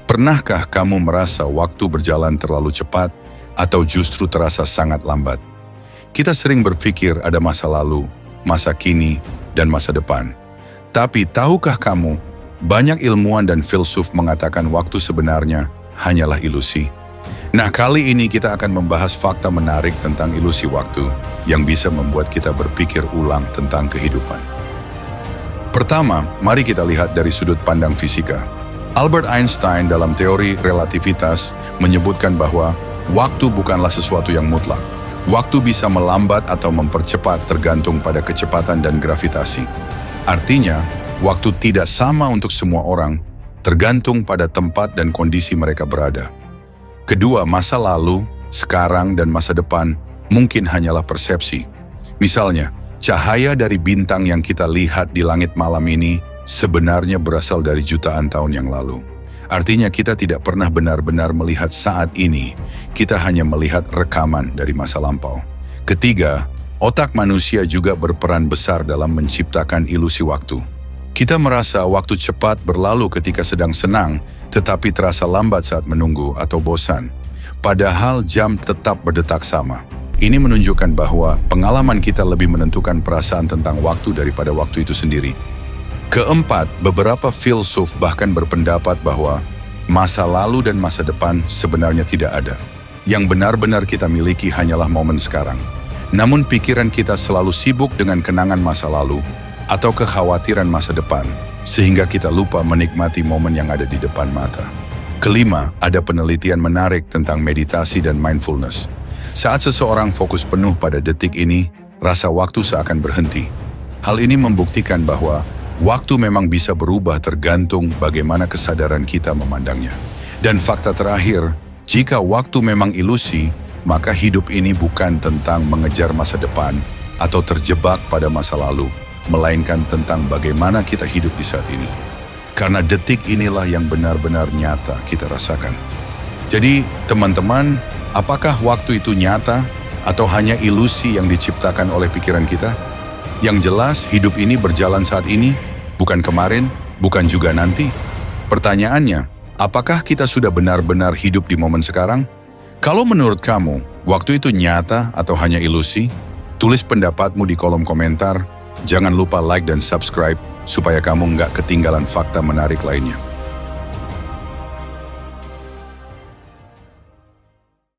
Pernahkah kamu merasa waktu berjalan terlalu cepat atau justru terasa sangat lambat? Kita sering berpikir ada masa lalu, masa kini, dan masa depan. Tapi tahukah kamu, banyak ilmuwan dan filsuf mengatakan waktu sebenarnya hanyalah ilusi. Nah, kali ini kita akan membahas fakta menarik tentang ilusi waktu yang bisa membuat kita berpikir ulang tentang kehidupan. Pertama, mari kita lihat dari sudut pandang fisika. Albert Einstein dalam teori relativitas menyebutkan bahwa waktu bukanlah sesuatu yang mutlak. Waktu bisa melambat atau mempercepat tergantung pada kecepatan dan gravitasi. Artinya, waktu tidak sama untuk semua orang, tergantung pada tempat dan kondisi mereka berada. Kedua, masa lalu, sekarang, dan masa depan mungkin hanyalah persepsi. Misalnya, cahaya dari bintang yang kita lihat di langit malam ini sebenarnya berasal dari jutaan tahun yang lalu. Artinya kita tidak pernah benar-benar melihat saat ini, kita hanya melihat rekaman dari masa lampau. Ketiga, otak manusia juga berperan besar dalam menciptakan ilusi waktu. Kita merasa waktu cepat berlalu ketika sedang senang, tetapi terasa lambat saat menunggu atau bosan. Padahal jam tetap berdetak sama. Ini menunjukkan bahwa pengalaman kita lebih menentukan perasaan tentang waktu daripada waktu itu sendiri. Keempat, beberapa filsuf bahkan berpendapat bahwa masa lalu dan masa depan sebenarnya tidak ada. Yang benar-benar kita miliki hanyalah momen sekarang. Namun pikiran kita selalu sibuk dengan kenangan masa lalu atau kekhawatiran masa depan, sehingga kita lupa menikmati momen yang ada di depan mata. Kelima, ada penelitian menarik tentang meditasi dan mindfulness. Saat seseorang fokus penuh pada detik ini, rasa waktu seakan berhenti. Hal ini membuktikan bahwa waktu memang bisa berubah tergantung bagaimana kesadaran kita memandangnya. Dan fakta terakhir, jika waktu memang ilusi, maka hidup ini bukan tentang mengejar masa depan atau terjebak pada masa lalu, melainkan tentang bagaimana kita hidup di saat ini. Karena detik inilah yang benar-benar nyata kita rasakan. Jadi, teman-teman, apakah waktu itu nyata atau hanya ilusi yang diciptakan oleh pikiran kita? Yang jelas, hidup ini berjalan saat ini, bukan kemarin, bukan juga nanti. Pertanyaannya, apakah kita sudah benar-benar hidup di momen sekarang? Kalau menurut kamu, waktu itu nyata atau hanya ilusi? Tulis pendapatmu di kolom komentar. Jangan lupa like dan subscribe supaya kamu nggak ketinggalan fakta menarik lainnya.